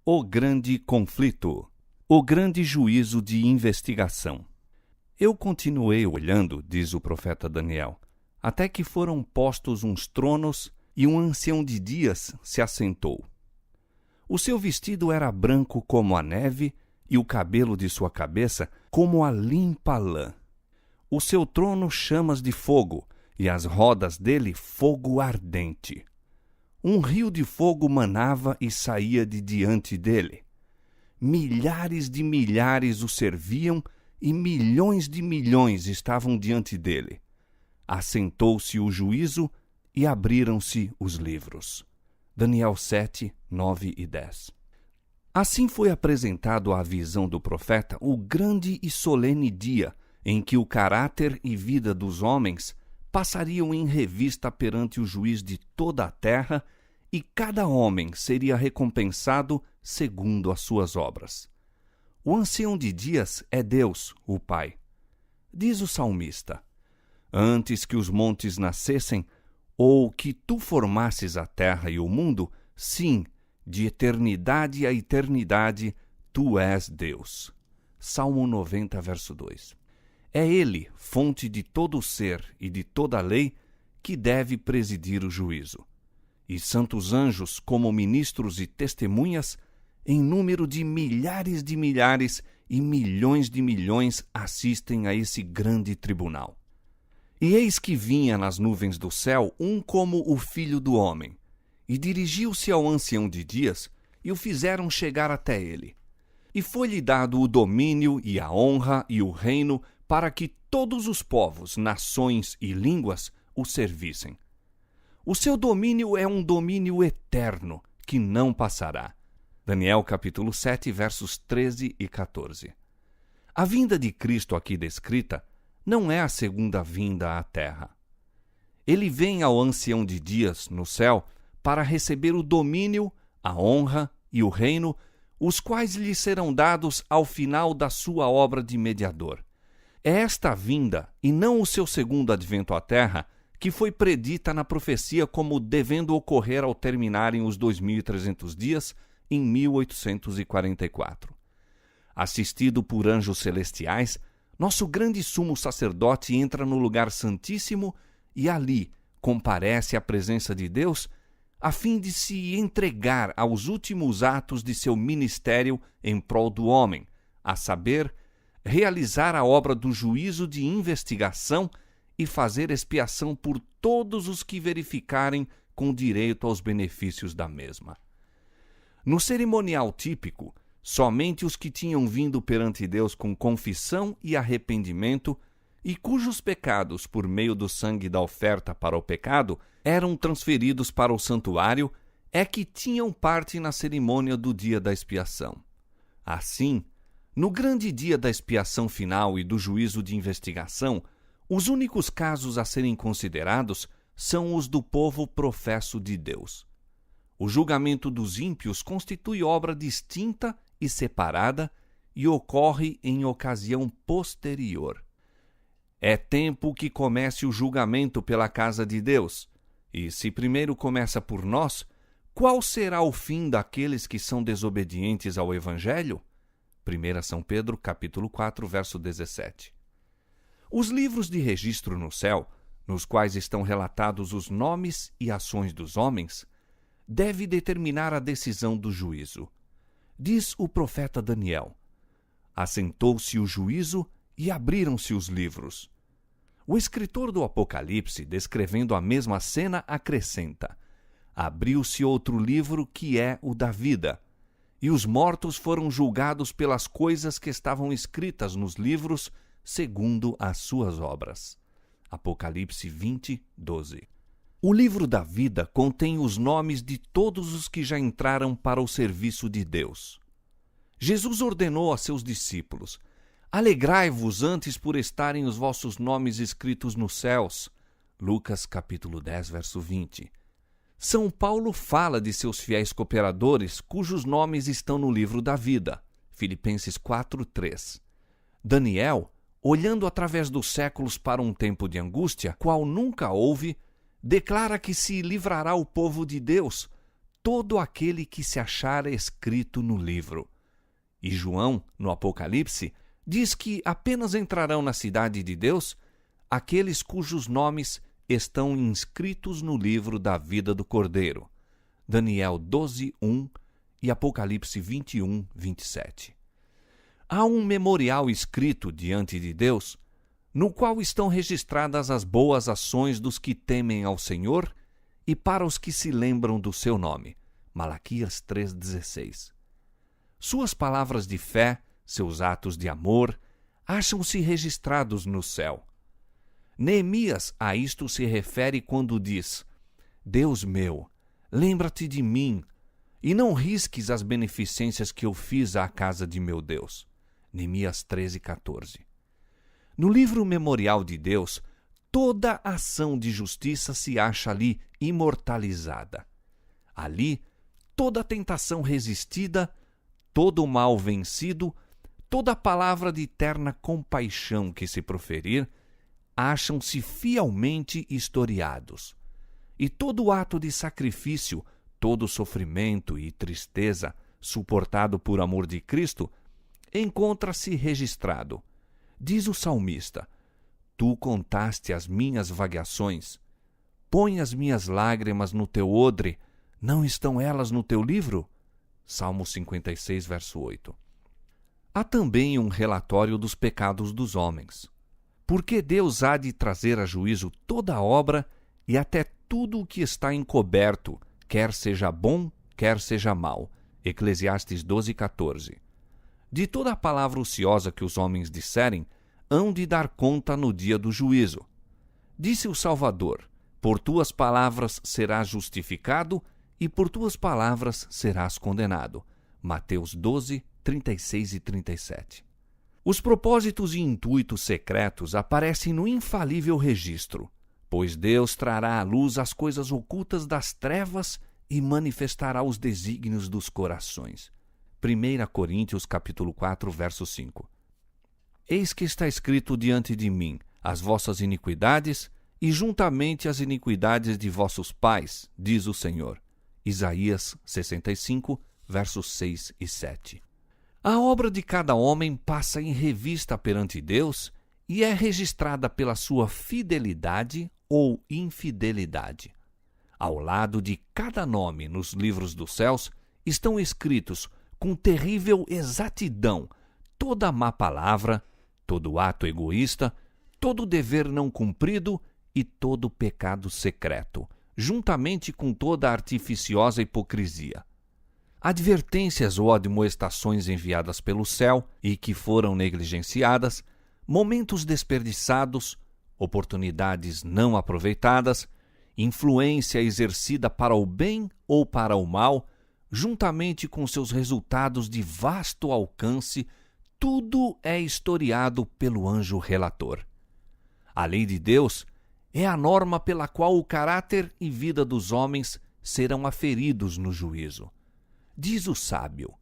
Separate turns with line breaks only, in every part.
O grande conflito. O grande juízo de investigação. Eu continuei olhando, diz o profeta Daniel, até que foram postos uns tronos e um ancião de dias se assentou. O seu vestido era branco como a neve e o cabelo de sua cabeça como a limpa lã. O seu trono chamas de fogo e as rodas dele fogo ardente. Um rio de fogo manava e saía de diante dele. Milhares de milhares o serviam e milhões de milhões estavam diante dele. Assentou-se o juízo e abriram-se os livros. Daniel 7, 9 e 10. Assim foi apresentado à visão do profeta o grande e solene dia em que o caráter e vida dos homens passariam em revista perante o juiz de toda a terra e cada homem seria recompensado segundo as suas obras. O ancião de dias é Deus, o Pai. Diz o salmista: antes que os montes nascessem, ou que tu formasses a terra e o mundo, sim, de eternidade a eternidade, tu és Deus. Salmo 90, verso 2. É Ele, fonte de todo o ser e de toda a lei, que deve presidir o juízo. E santos anjos, como ministros e testemunhas, em número de milhares e milhões de milhões, assistem a esse grande tribunal. E eis que vinha nas nuvens do céu um como o Filho do Homem, e dirigiu-se ao ancião de dias, e o fizeram chegar até ele. E foi-lhe dado o domínio e a honra e o reino, para que todos os povos, nações e línguas o servissem. O seu domínio é um domínio eterno, que não passará. Daniel capítulo 7, versos 13 e 14. A vinda de Cristo aqui descrita não é a segunda vinda à terra. Ele vem ao ancião de dias no céu para receber o domínio, a honra e o reino, os quais lhe serão dados ao final da sua obra de mediador. É esta vinda, e não o seu segundo advento à terra, que foi predita na profecia como devendo ocorrer ao terminarem os 2.300 dias em 1844. Assistido por anjos celestiais, nosso grande sumo sacerdote entra no lugar santíssimo e ali comparece à presença de Deus a fim de se entregar aos últimos atos de seu ministério em prol do homem, a saber, realizar a obra do juízo de investigação e fazer expiação por todos os que verificarem com direito aos benefícios da mesma. No cerimonial típico, somente os que tinham vindo perante Deus com confissão e arrependimento e cujos pecados, por meio do sangue da oferta para o pecado, eram transferidos para o santuário, é que tinham parte na cerimônia do dia da expiação. Assim, no grande dia da expiação final e do juízo de investigação, os únicos casos a serem considerados são os do povo professo de Deus. O julgamento dos ímpios constitui obra distinta e separada e ocorre em ocasião posterior. É tempo que comece o julgamento pela casa de Deus, e se primeiro começa por nós, qual será o fim daqueles que são desobedientes ao Evangelho? 1 São Pedro, capítulo 4, verso 17. Os livros de registro no céu, nos quais estão relatados os nomes e ações dos homens, deve determinar a decisão do juízo. Diz o profeta Daniel: assentou-se o juízo e abriram-se os livros. O escritor do Apocalipse, descrevendo a mesma cena, acrescenta: abriu-se outro livro que é o da vida, e os mortos foram julgados pelas coisas que estavam escritas nos livros, segundo as suas obras. Apocalipse 20, 12. O livro da vida contém os nomes de todos os que já entraram para o serviço de Deus. Jesus ordenou a seus discípulos: alegrai-vos antes por estarem os vossos nomes escritos nos céus. Lucas capítulo 10, verso 20. São Paulo fala de seus fiéis cooperadores cujos nomes estão no livro da vida. Filipenses 4, 3. Daniel, olhando através dos séculos para um tempo de angústia, qual nunca houve, declara que se livrará o povo de Deus, todo aquele que se achar escrito no livro. E João, no Apocalipse, diz que apenas entrarão na cidade de Deus aqueles cujos nomes estão inscritos no livro da vida do Cordeiro. Daniel 12:1 e Apocalipse 21:27. Há um memorial escrito diante de Deus, no qual estão registradas as boas ações dos que temem ao Senhor e para os que se lembram do seu nome. Malaquias 3:16. Suas palavras de fé, seus atos de amor, acham-se registrados no céu. Neemias a isto se refere quando diz: Deus meu, lembra-te de mim, e não risques as beneficências que eu fiz à casa de meu Deus. Neemias 13:14. No livro memorial de Deus, toda ação de justiça se acha ali imortalizada. Ali, toda tentação resistida, todo o mal vencido, toda palavra de eterna compaixão que se proferir, acham-se fielmente historiados. E todo ato de sacrifício, todo sofrimento e tristeza suportado por amor de Cristo, encontra-se registrado. Diz o salmista: Tu contaste as minhas vagações. Põe as minhas lágrimas no teu odre, não estão elas no teu livro? Salmo 56, verso 8. Há também um relatório dos pecados dos homens. Porque Deus há de trazer a juízo toda a obra e até tudo o que está encoberto, quer seja bom, quer seja mau. Eclesiastes 12:14. De toda a palavra ociosa que os homens disserem, hão de dar conta no dia do juízo. Disse o Salvador: Por tuas palavras serás justificado e por tuas palavras serás condenado. Mateus 12, 36 e 37. Os propósitos e intuitos secretos aparecem no infalível registro, pois Deus trará à luz as coisas ocultas das trevas e manifestará os desígnios dos corações. 1 Coríntios capítulo 4, verso 5. Eis que está escrito diante de mim as vossas iniquidades e juntamente as iniquidades de vossos pais, diz o Senhor. Isaías 65, versos 6 e 7. A obra de cada homem passa em revista perante Deus e é registrada pela sua fidelidade ou infidelidade. Ao lado de cada nome nos livros dos céus estão escritos com terrível exatidão toda má palavra, todo ato egoísta, todo dever não cumprido e todo pecado secreto, juntamente com toda artificiosa hipocrisia. Advertências ou admoestações enviadas pelo céu e que foram negligenciadas, momentos desperdiçados, oportunidades não aproveitadas, influência exercida para o bem ou para o mal, juntamente com seus resultados de vasto alcance, tudo é historiado pelo anjo relator. A lei de Deus é a norma pela qual o caráter e vida dos homens serão aferidos no juízo. Diz o sábio: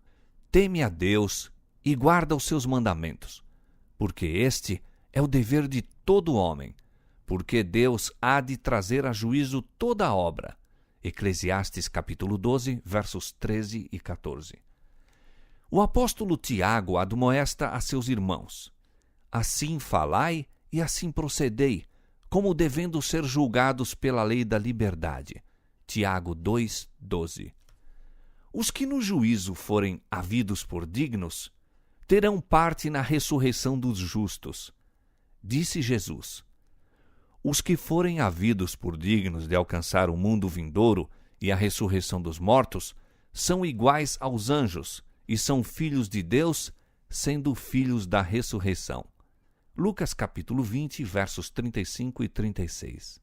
teme a Deus e guarda os seus mandamentos, porque este é o dever de todo homem, porque Deus há de trazer a juízo toda a obra. Eclesiastes capítulo 12, versos 13 e 14. O apóstolo Tiago admoesta a seus irmãos: assim falai e assim procedei, como devendo ser julgados pela lei da liberdade. Tiago 2, 12. Os que no juízo forem havidos por dignos, terão parte na ressurreição dos justos. Disse Jesus: os que forem havidos por dignos de alcançar o mundo vindouro e a ressurreição dos mortos, são iguais aos anjos e são filhos de Deus, sendo filhos da ressurreição. Lucas capítulo 20, versos 35 e 36.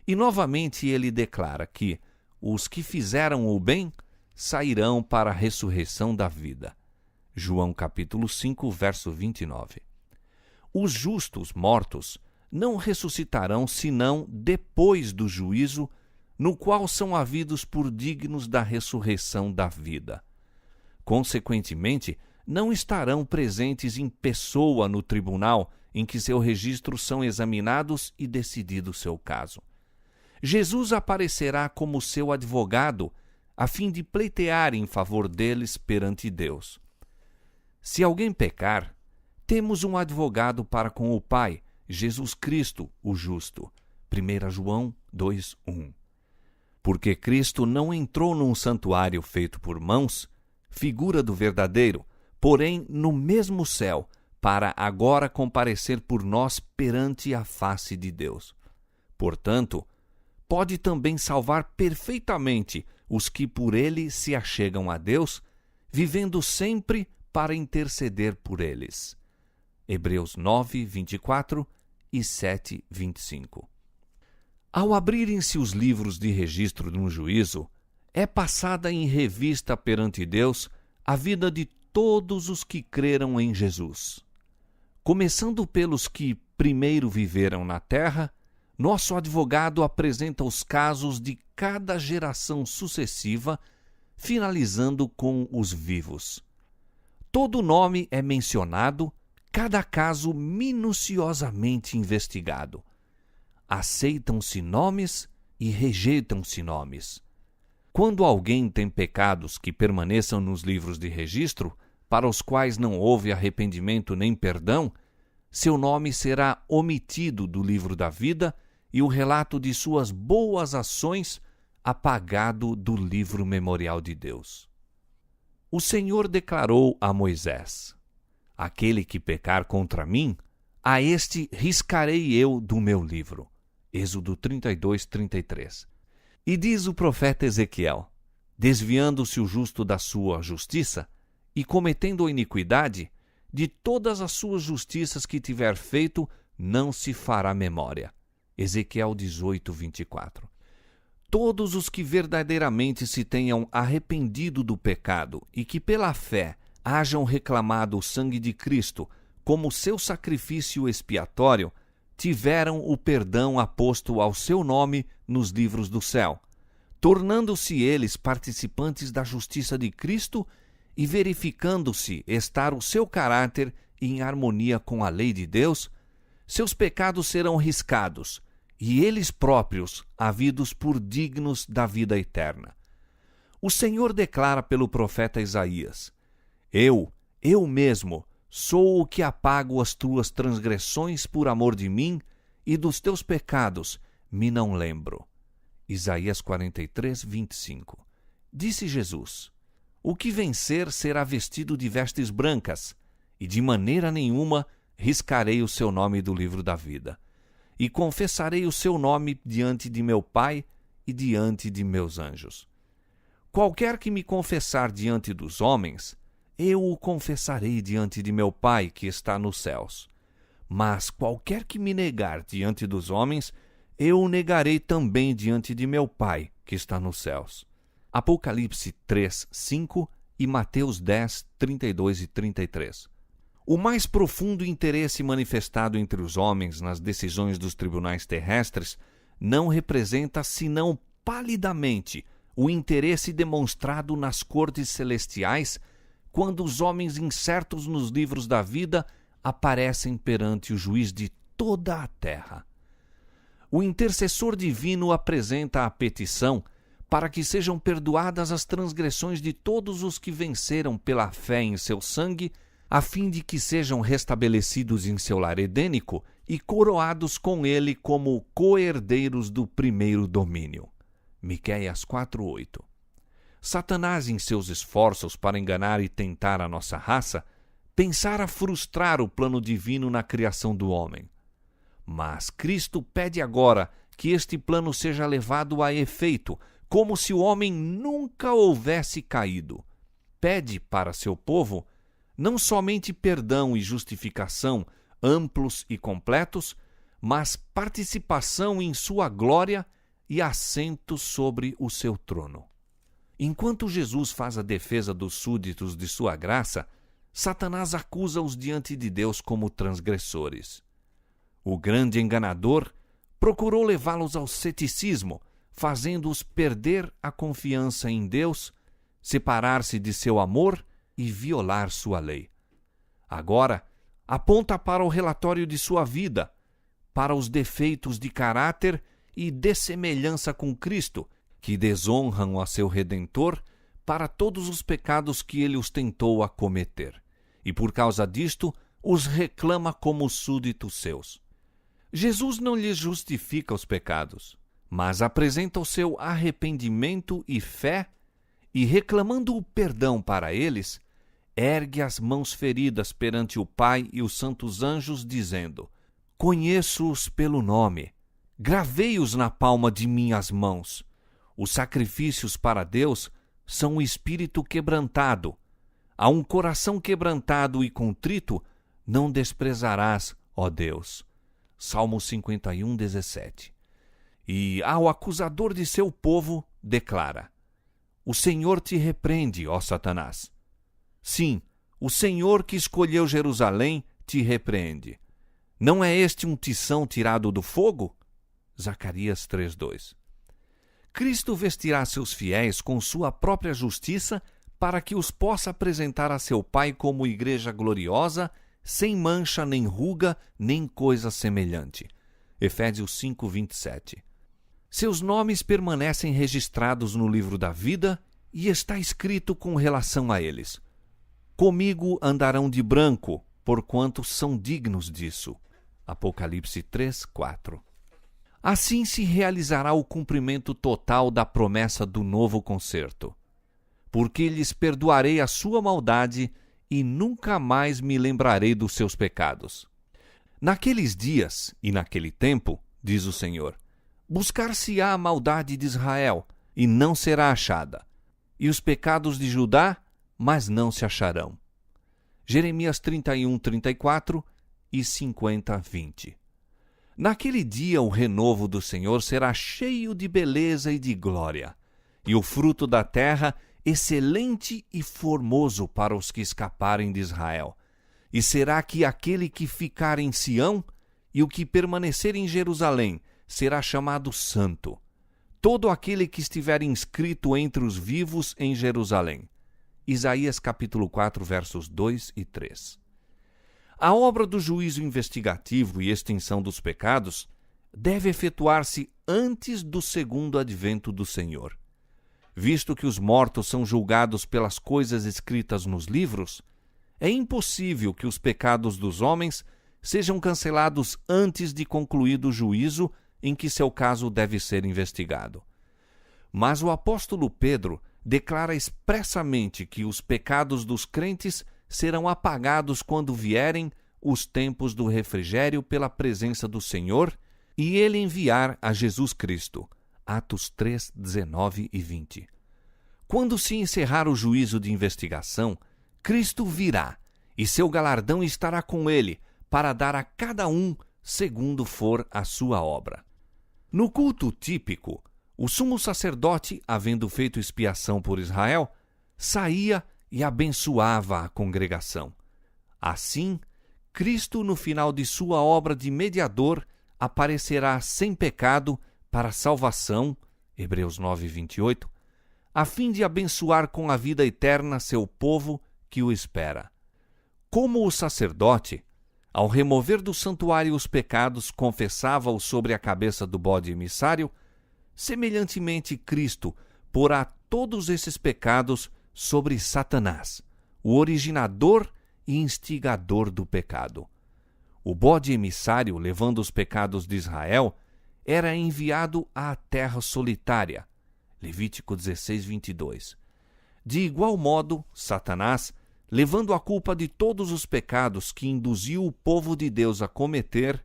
E novamente ele declara que os que fizeram o bem sairão para a ressurreição da vida. João capítulo 5, verso 29. Os justos mortos não ressuscitarão senão depois do juízo, no qual são havidos por dignos da ressurreição da vida. Consequentemente, não estarão presentes em pessoa no tribunal em que seu registro são examinados e decidido seu caso. Jesus aparecerá como seu advogado, a fim de pleitear em favor deles perante Deus. Se alguém pecar, temos um advogado para com o Pai, Jesus Cristo, o justo. 1 João 2:1. Porque Cristo não entrou num santuário feito por mãos, figura do verdadeiro, porém no mesmo céu, para agora comparecer por nós perante a face de Deus. Portanto, pode também salvar perfeitamente os que por ele se achegam a Deus, vivendo sempre para interceder por eles. Hebreus 9:24 e 7:25. Ao abrirem-se os livros de registro de um juízo, é passada em revista perante Deus a vida de todos os que creram em Jesus. Começando pelos que primeiro viveram na terra, nosso advogado apresenta os casos de cada geração sucessiva, finalizando com os vivos. Todo nome é mencionado, cada caso minuciosamente investigado. Aceitam-se nomes e rejeitam-se nomes. Quando alguém tem pecados que permaneçam nos livros de registro, para os quais não houve arrependimento nem perdão, seu nome será omitido do livro da vida e o relato de suas boas ações apagado do livro memorial de Deus. O Senhor declarou a Moisés: aquele que pecar contra mim, a este riscarei eu do meu livro. Êxodo 32:33. E diz o profeta Ezequiel: desviando-se o justo da sua justiça e cometendo a iniquidade, de todas as suas justiças que tiver feito, não se fará memória. Ezequiel 18:24. Todos os que verdadeiramente se tenham arrependido do pecado e que pela fé hajam reclamado o sangue de Cristo como seu sacrifício expiatório, tiveram o perdão aposto ao seu nome nos livros do céu, tornando-se eles participantes da justiça de Cristo e verificando-se estar o seu caráter em harmonia com a lei de Deus, seus pecados serão riscados, e eles próprios havidos por dignos da vida eterna. O Senhor declara pelo profeta Isaías: eu mesmo, sou o que apago as tuas transgressões por amor de mim, e dos teus pecados me não lembro. Isaías 43:25. Disse Jesus: o que vencer será vestido de vestes brancas, e de maneira nenhuma riscarei o seu nome do livro da vida. E confessarei o seu nome diante de meu Pai e diante de meus anjos. Qualquer que me confessar diante dos homens, eu o confessarei diante de meu Pai que está nos céus. Mas qualquer que me negar diante dos homens, eu o negarei também diante de meu Pai que está nos céus. Apocalipse 3:5 e Mateus 10:32 e 33. O mais profundo interesse manifestado entre os homens nas decisões dos tribunais terrestres não representa senão palidamente o interesse demonstrado nas cortes celestiais quando os homens incertos nos livros da vida aparecem perante o juiz de toda a terra. O intercessor divino apresenta a petição para que sejam perdoadas as transgressões de todos os que venceram pela fé em seu sangue, a fim de que sejam restabelecidos em seu lar edênico e coroados com ele como co-herdeiros do primeiro domínio. Miqueias 4:8. Satanás, em seus esforços para enganar e tentar a nossa raça, pensara frustrar o plano divino na criação do homem. Mas Cristo pede agora que este plano seja levado a efeito, como se o homem nunca houvesse caído. Pede para seu povo não somente perdão e justificação amplos e completos, mas participação em sua glória e assento sobre o seu trono. Enquanto Jesus faz a defesa dos súditos de sua graça, Satanás acusa-os diante de Deus como transgressores. O grande enganador procurou levá-los ao ceticismo, fazendo-os perder a confiança em Deus, separar-se de seu amor e violar sua lei. Agora, aponta para o relatório de sua vida, para os defeitos de caráter e dessemelhança com Cristo, que desonram a seu Redentor para todos os pecados que ele os tentou a cometer, e por causa disto os reclama como súditos seus. Jesus não lhes justifica os pecados, mas apresenta o seu arrependimento e fé, e reclamando o perdão para eles, ergue as mãos feridas perante o Pai e os santos anjos, dizendo: Conheço-os pelo nome, gravei-os na palma de minhas mãos. Os sacrifícios para Deus são o espírito quebrantado. A um coração quebrantado e contrito não desprezarás, ó Deus. Salmo 51, 17. E ao acusador de seu povo declara: O Senhor te repreende, ó Satanás. Sim, o Senhor que escolheu Jerusalém te repreende. Não é este um tição tirado do fogo? Zacarias 3:2. Cristo vestirá seus fiéis com sua própria justiça para que os possa apresentar a seu Pai como igreja gloriosa, sem mancha, nem ruga, nem coisa semelhante. Efésios 5:27. Seus nomes permanecem registrados no livro da vida e está escrito com relação a eles: Comigo andarão de branco, porquanto são dignos disso. Apocalipse 3:4. Assim se realizará o cumprimento total da promessa do novo concerto. Porque lhes perdoarei a sua maldade e nunca mais me lembrarei dos seus pecados. Naqueles dias e naquele tempo, diz o Senhor, buscar-se-á a maldade de Israel, e não será achada, e os pecados de Judá, mas não se acharão. Jeremias 31, 34 e 50, 20. Naquele dia o renovo do Senhor será cheio de beleza e de glória, e o fruto da terra excelente e formoso para os que escaparem de Israel. E será que aquele que ficar em Sião e o que permanecer em Jerusalém será chamado santo. Todo aquele que estiver inscrito entre os vivos em Jerusalém. Isaías capítulo 4, versos 2 e 3. A obra do juízo investigativo e extinção dos pecados deve efetuar-se antes do segundo advento do Senhor. Visto que os mortos são julgados pelas coisas escritas nos livros, é impossível que os pecados dos homens sejam cancelados antes de concluído o juízo em que seu caso deve ser investigado. Mas o apóstolo Pedro declara expressamente que os pecados dos crentes serão apagados quando vierem os tempos do refrigério pela presença do Senhor e ele enviar a Jesus Cristo. Atos 3, 19 e 20. Quando se encerrar o juízo de investigação, Cristo virá, e seu galardão estará com ele, para dar a cada um segundo for a sua obra. No culto típico, o sumo sacerdote, havendo feito expiação por Israel, saía e abençoava a congregação. Assim, Cristo, no final de sua obra de mediador, aparecerá sem pecado para a salvação, Hebreus 9, 28, a fim de abençoar com a vida eterna seu povo que o espera. Como o sacerdote, ao remover do santuário os pecados, confessava-os sobre a cabeça do bode emissário, semelhantemente Cristo porá todos esses pecados sobre Satanás, o originador e instigador do pecado. O bode emissário, levando os pecados de Israel, era enviado à terra solitária. Levítico 16, 22. De igual modo, Satanás, levando a culpa de todos os pecados que induziu o povo de Deus a cometer,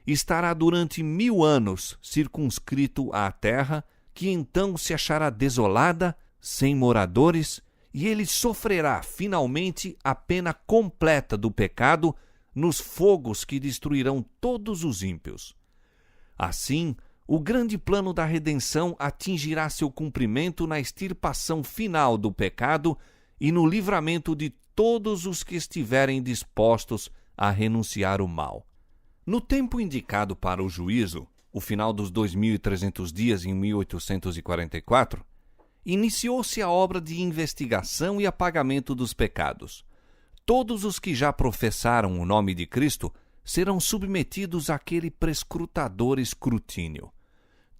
estará durante 1000 anos circunscrito à terra, que então se achará desolada, sem moradores, e ele sofrerá finalmente a pena completa do pecado nos fogos que destruirão todos os ímpios. Assim, o grande plano da redenção atingirá seu cumprimento na extirpação final do pecado e no livramento de todos os que estiverem dispostos a renunciar o mal. No tempo indicado para o juízo, o final dos 2.300 dias em 1844, iniciou-se a obra de investigação e apagamento dos pecados. Todos os que já professaram o nome de Cristo serão submetidos àquele prescrutador escrutínio.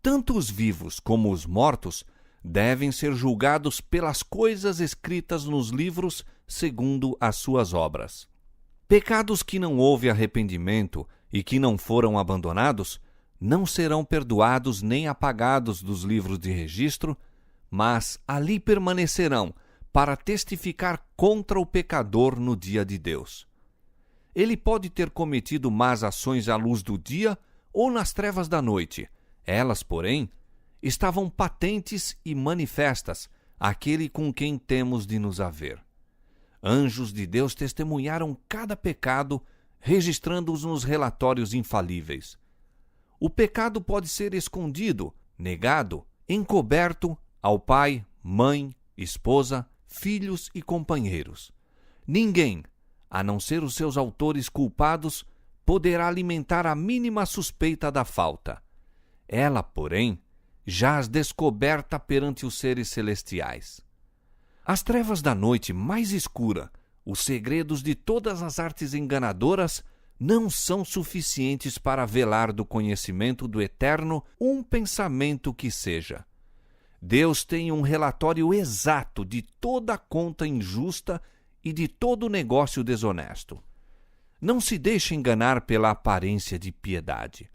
Tanto os vivos como os mortos devem ser julgados pelas coisas escritas nos livros segundo as suas obras. Pecados que não houve arrependimento e que não foram abandonados não serão perdoados nem apagados dos livros de registro, mas ali permanecerão para testificar contra o pecador no dia de Deus. Ele pode ter cometido más ações à luz do dia ou nas trevas da noite. Elas, porém, estavam patentes e manifestas àquele com quem temos de nos haver. Anjos de Deus testemunharam cada pecado, registrando-os nos relatórios infalíveis. O pecado pode ser escondido, negado, encoberto ao pai, mãe, esposa, filhos e companheiros. Ninguém, a não ser os seus autores culpados, poderá alimentar a mínima suspeita da falta. Ela, porém, jaz descoberta perante os seres celestiais. As trevas da noite mais escura, os segredos de todas as artes enganadoras, não são suficientes para velar do conhecimento do Eterno um pensamento que seja. Deus tem um relatório exato de toda a conta injusta e de todo negócio desonesto. Não se deixe enganar pela aparência de piedade.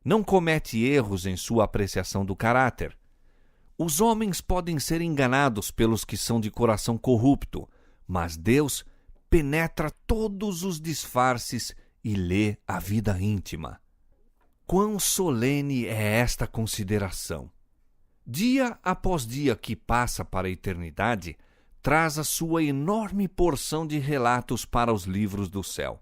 Não comete erros em sua apreciação do caráter. Os homens podem ser enganados pelos que são de coração corrupto, mas Deus penetra todos os disfarces e lê a vida íntima. Quão solene é esta consideração! Dia após dia que passa para a eternidade, traz a sua enorme porção de relatos para os livros do céu.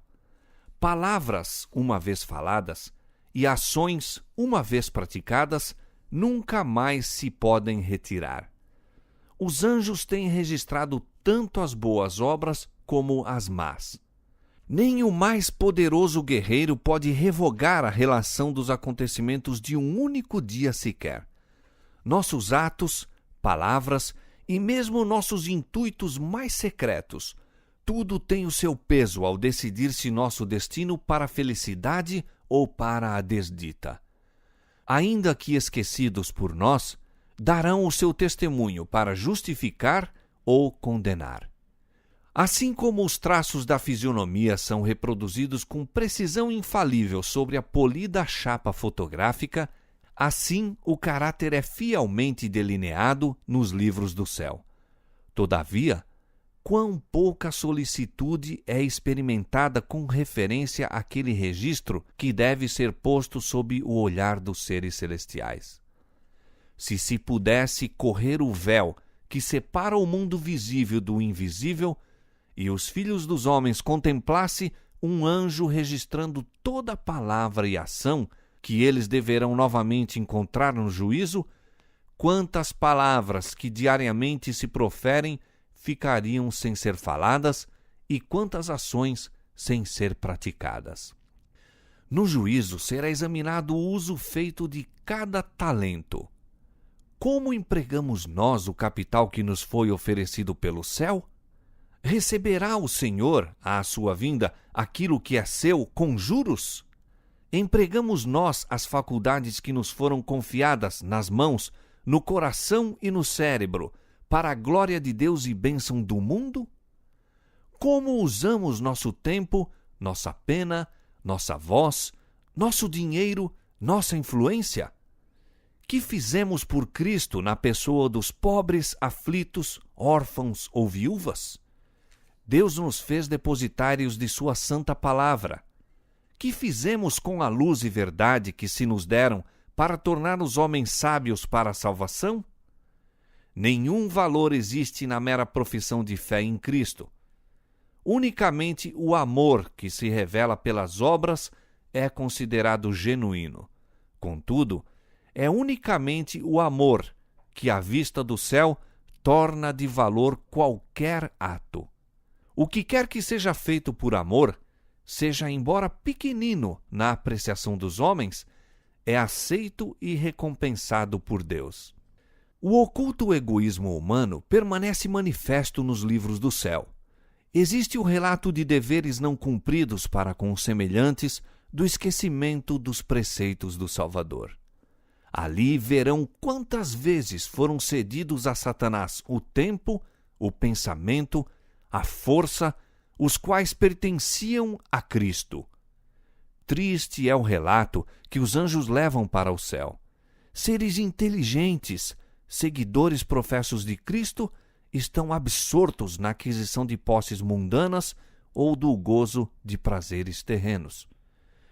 Palavras, uma vez faladas, e ações, uma vez praticadas, nunca mais se podem retirar. Os anjos têm registrado tanto as boas obras como as más. Nem o mais poderoso guerreiro pode revogar a relação dos acontecimentos de um único dia sequer. Nossos atos, palavras e mesmo nossos intuitos mais secretos, tudo tem o seu peso ao decidir-se nosso destino para a felicidade ou para a desdita. Ainda que esquecidos por nós, darão o seu testemunho para justificar ou condenar. Assim como os traços da fisionomia são reproduzidos com precisão infalível sobre a polida chapa fotográfica, assim o caráter é fielmente delineado nos livros do céu. Todavia, quão pouca solicitude é experimentada com referência àquele registro que deve ser posto sob o olhar dos seres celestiais. Se pudesse correr o véu que separa o mundo visível do invisível, e os filhos dos homens contemplasse um anjo registrando toda palavra e ação que eles deverão novamente encontrar no juízo, quantas palavras que diariamente se proferem ficariam sem ser faladas e quantas ações sem ser praticadas. No juízo será examinado o uso feito de cada talento. Como empregamos nós o capital que nos foi oferecido pelo céu? Receberá o Senhor, à sua vinda, aquilo que é seu com juros? Empregamos nós as faculdades que nos foram confiadas nas mãos, no coração e no cérebro, para a glória de Deus e bênção do mundo? Como usamos nosso tempo, nossa pena, nossa voz, nosso dinheiro, nossa influência? Que fizemos por Cristo na pessoa dos pobres, aflitos, órfãos ou viúvas? Deus nos fez depositários de sua santa palavra. Que fizemos com a luz e verdade que se nos deram para tornar os homens sábios para a salvação? Nenhum valor existe na mera profissão de fé em Cristo. Unicamente o amor que se revela pelas obras é considerado genuíno. Contudo, é unicamente o amor que, à vista do céu, torna de valor qualquer ato. O que quer que seja feito por amor, seja embora pequenino na apreciação dos homens, é aceito e recompensado por Deus. O oculto egoísmo humano permanece manifesto nos livros do céu. Existe o relato de deveres não cumpridos para com os semelhantes, do esquecimento dos preceitos do Salvador. Ali verão quantas vezes foram cedidos a Satanás o tempo, o pensamento, a força, os quais pertenciam a Cristo. Triste é o relato que os anjos levam para o céu. Seres inteligentes, seguidores professos de Cristo, estão absortos na aquisição de posses mundanas ou do gozo de prazeres terrenos.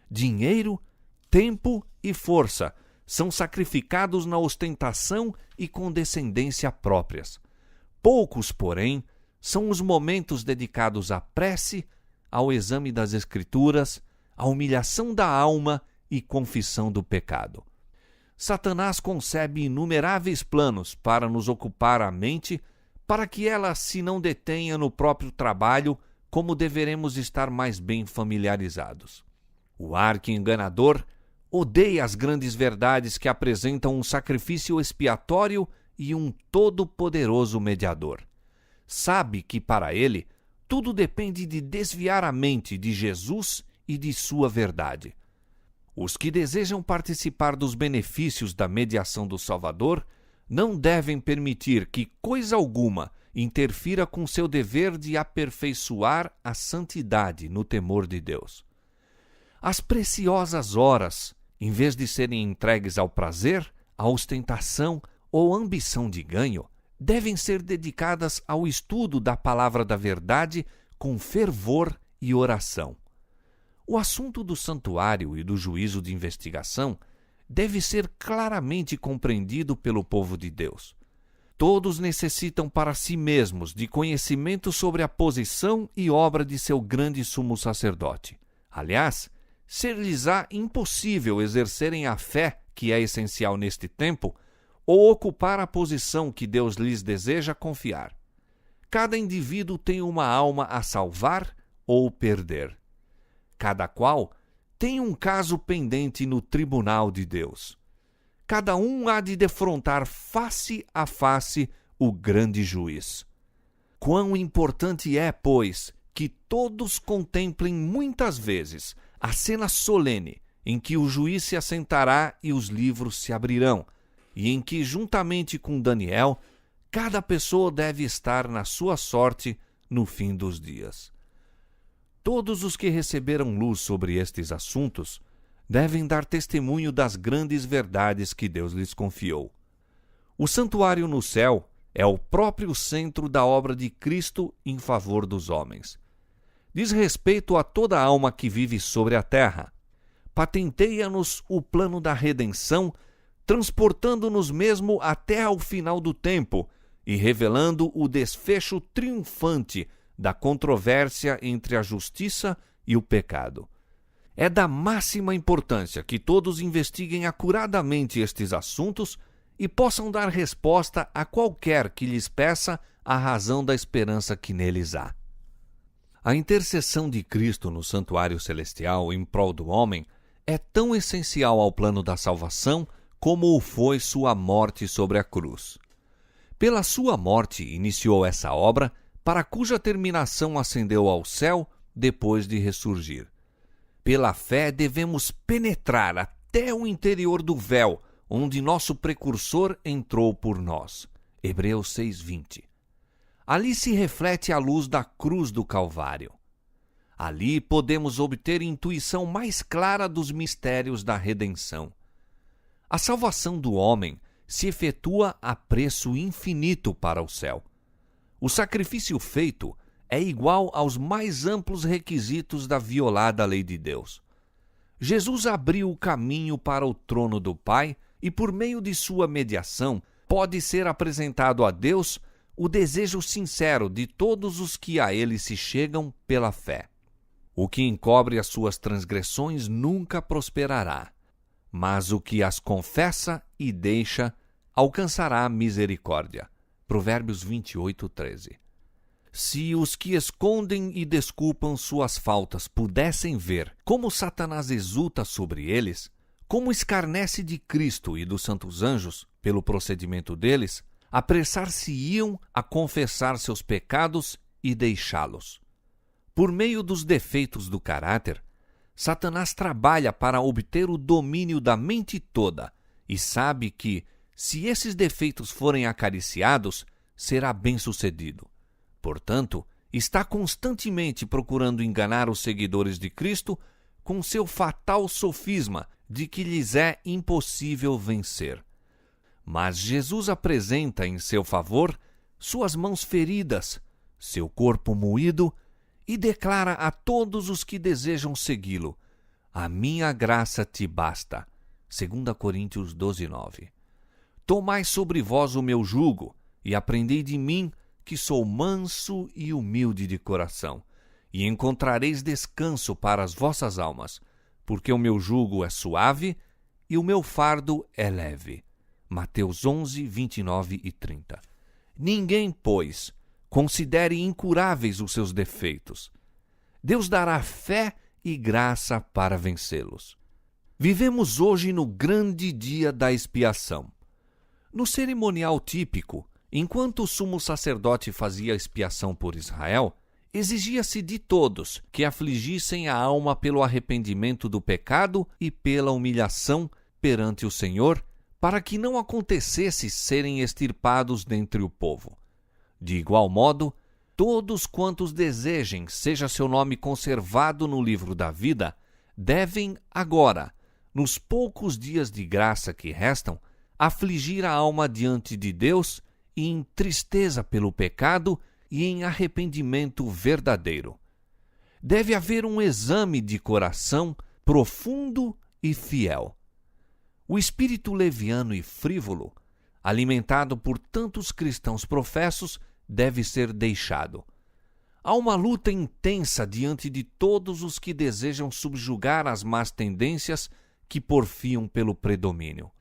Dinheiro, tempo e força são sacrificados na ostentação e condescendência próprias. Poucos, porém, são os momentos dedicados à prece, ao exame das Escrituras, à humilhação da alma e confissão do pecado. Satanás concebe inumeráveis planos para nos ocupar a mente, para que ela se não detenha no próprio trabalho, como deveremos estar mais bem familiarizados. O arqui-enganador odeia as grandes verdades que apresentam um sacrifício expiatório e um todo-poderoso mediador. Sabe que, para ele, tudo depende de desviar a mente de Jesus e de sua verdade. Os que desejam participar dos benefícios da mediação do Salvador não devem permitir que coisa alguma interfira com seu dever de aperfeiçoar a santidade no temor de Deus. As preciosas horas, em vez de serem entregues ao prazer, à ostentação ou ambição de ganho, devem ser dedicadas ao estudo da palavra da verdade com fervor e oração. O assunto do santuário e do juízo de investigação deve ser claramente compreendido pelo povo de Deus. Todos necessitam para si mesmos de conhecimento sobre a posição e obra de seu grande sumo sacerdote. Aliás, ser-lhes-á impossível exercerem a fé que é essencial neste tempo ou ocupar a posição que Deus lhes deseja confiar. Cada indivíduo tem uma alma a salvar ou perder. Cada qual tem um caso pendente no tribunal de Deus. Cada um há de defrontar face a face o grande juiz. Quão importante é, pois, que todos contemplem muitas vezes a cena solene em que o juiz se assentará e os livros se abrirão, e em que, juntamente com Daniel, cada pessoa deve estar na sua sorte no fim dos dias. Todos os que receberam luz sobre estes assuntos devem dar testemunho das grandes verdades que Deus lhes confiou. O santuário no céu é o próprio centro da obra de Cristo em favor dos homens. Diz respeito a toda alma que vive sobre a terra. Patenteia-nos o plano da redenção, transportando-nos mesmo até ao final do tempo e revelando o desfecho triunfante da controvérsia entre a justiça e o pecado. É da máxima importância que todos investiguem acuradamente estes assuntos e possam dar resposta a qualquer que lhes peça a razão da esperança que neles há. A intercessão de Cristo no santuário celestial em prol do homem é tão essencial ao plano da salvação como o foi sua morte sobre a cruz. Pela sua morte iniciou essa obra, para cuja terminação ascendeu ao céu depois de ressurgir. Pela fé devemos penetrar até o interior do véu, onde nosso precursor entrou por nós. Hebreus 6:20. Ali se reflete a luz da cruz do Calvário. Ali podemos obter intuição mais clara dos mistérios da redenção. A salvação do homem se efetua a preço infinito para o céu. O sacrifício feito é igual aos mais amplos requisitos da violada lei de Deus. Jesus abriu o caminho para o trono do Pai e, por meio de sua mediação, pode ser apresentado a Deus o desejo sincero de todos os que a ele se chegam pela fé. O que encobre as suas transgressões nunca prosperará, mas o que as confessa e deixa alcançará misericórdia. Provérbios 28:13. Se os que escondem e desculpam suas faltas pudessem ver como Satanás exulta sobre eles, como escarnece de Cristo e dos santos anjos pelo procedimento deles, apressar-se-iam a confessar seus pecados e deixá-los. Por meio dos defeitos do caráter, Satanás trabalha para obter o domínio da mente toda e sabe que, se esses defeitos forem acariciados, será bem-sucedido. Portanto, está constantemente procurando enganar os seguidores de Cristo com seu fatal sofisma de que lhes é impossível vencer. Mas Jesus apresenta em seu favor suas mãos feridas, seu corpo moído, e declara a todos os que desejam segui-lo: a minha graça te basta. 2 Coríntios 12:9. Tomai sobre vós o meu jugo, e aprendei de mim, que sou manso e humilde de coração, e encontrareis descanso para as vossas almas, porque o meu jugo é suave e o meu fardo é leve. Mateus 11, 29 e 30. Ninguém, pois, considere incuráveis os seus defeitos. Deus dará fé e graça para vencê-los. Vivemos hoje no grande dia da expiação. No cerimonial típico, enquanto o sumo sacerdote fazia expiação por Israel, exigia-se de todos que afligissem a alma pelo arrependimento do pecado e pela humilhação perante o Senhor, para que não acontecesse serem extirpados dentre o povo. De igual modo, todos quantos desejem seja seu nome conservado no livro da vida, devem agora, nos poucos dias de graça que restam, afligir a alma diante de Deus e em tristeza pelo pecado e em arrependimento verdadeiro. Deve haver um exame de coração profundo e fiel. O espírito leviano e frívolo, alimentado por tantos cristãos professos, deve ser deixado. Há uma luta intensa diante de todos os que desejam subjugar as más tendências que porfiam pelo predomínio.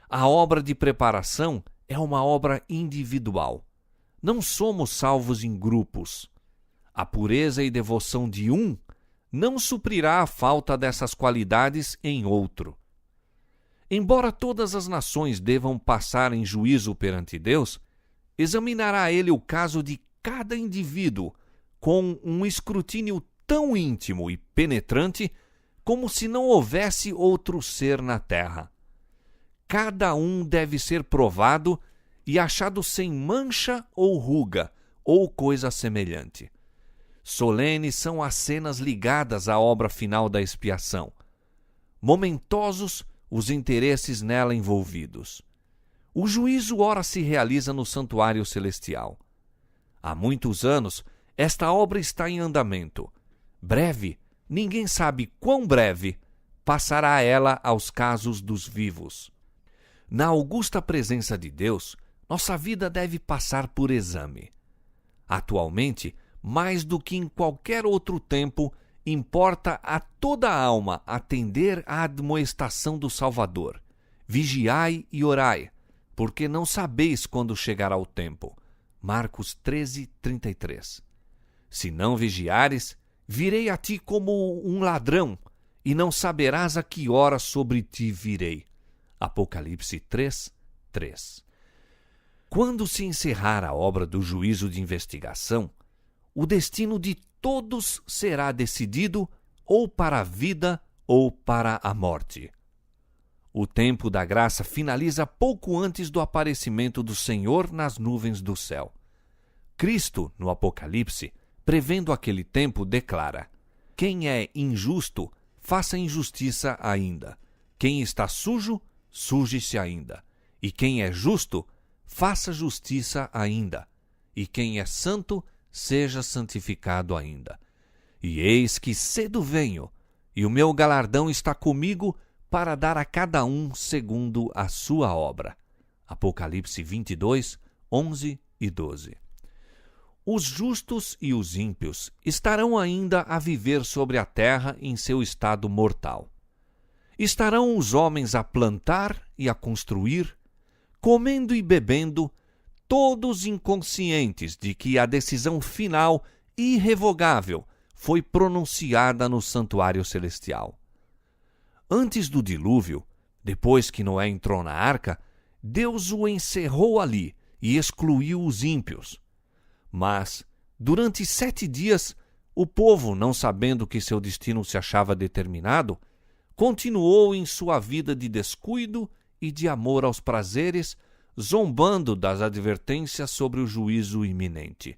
A obra de preparação é uma obra individual. Não somos salvos em grupos. A pureza e devoção de um não suprirá a falta dessas qualidades em outro. Embora todas as nações devam passar em juízo perante Deus, examinará ele o caso de cada indivíduo com um escrutínio tão íntimo e penetrante como se não houvesse outro ser na terra. Cada um deve ser provado e achado sem mancha ou ruga, ou coisa semelhante. Solenes são as cenas ligadas à obra final da expiação. Momentosos os interesses nela envolvidos. O juízo ora se realiza no santuário celestial. Há muitos anos, esta obra está em andamento. Breve, ninguém sabe quão breve, passará ela aos casos dos vivos. Na augusta presença de Deus, nossa vida deve passar por exame. Atualmente, mais do que em qualquer outro tempo, importa a toda a alma atender à admoestação do Salvador. Vigiai e orai, porque não sabeis quando chegará o tempo. Marcos 13, 33. Se não vigiares, virei a ti como um ladrão, e não saberás a que hora sobre ti virei. Apocalipse 3, 3. Quando se encerrar a obra do juízo de investigação, o destino de todos será decidido ou para a vida ou para a morte. O tempo da graça finaliza pouco antes do aparecimento do Senhor nas nuvens do céu. Cristo, no Apocalipse, prevendo aquele tempo, declara: quem é injusto, faça injustiça ainda. Quem está sujo, suje-se ainda. E quem é justo, faça justiça ainda. E quem é santo, seja santificado ainda. E eis que cedo venho, e o meu galardão está comigo para dar a cada um segundo a sua obra. Apocalipse 22, 11 e 12. Os justos e os ímpios estarão ainda a viver sobre a terra em seu estado mortal. Estarão os homens a plantar e a construir, comendo e bebendo, todos inconscientes de que a decisão final, irrevogável, foi pronunciada no santuário celestial. Antes do dilúvio, depois que Noé entrou na arca, Deus o encerrou ali e excluiu os ímpios. Mas, durante 7 dias, o povo, não sabendo que seu destino se achava determinado, continuou em sua vida de descuido e de amor aos prazeres, zombando das advertências sobre o juízo iminente.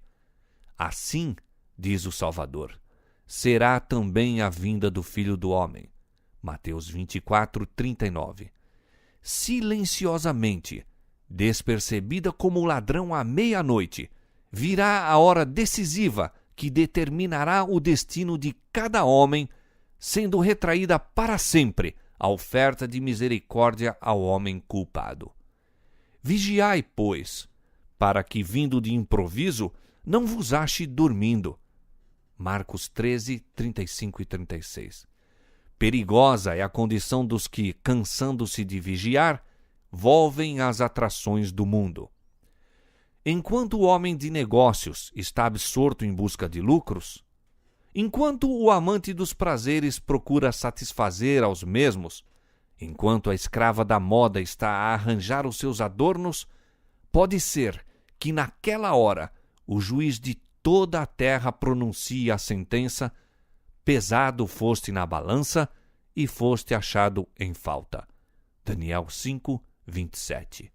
Assim, diz o Salvador, será também a vinda do Filho do Homem. Mateus 24:39. Silenciosamente, despercebida como o ladrão à meia-noite, virá a hora decisiva que determinará o destino de cada homem, sendo retraída para sempre a oferta de misericórdia ao homem culpado. Vigiai, pois, para que, vindo de improviso, não vos ache dormindo. Marcos 13:35 e 36. Perigosa é a condição dos que, cansando-se de vigiar, volvem às atrações do mundo. Enquanto o homem de negócios está absorto em busca de lucros, enquanto o amante dos prazeres procura satisfazer aos mesmos, enquanto a escrava da moda está a arranjar os seus adornos, pode ser que naquela hora o juiz de toda a terra pronuncie a sentença: pesado foste na balança e foste achado em falta. Daniel 5:27.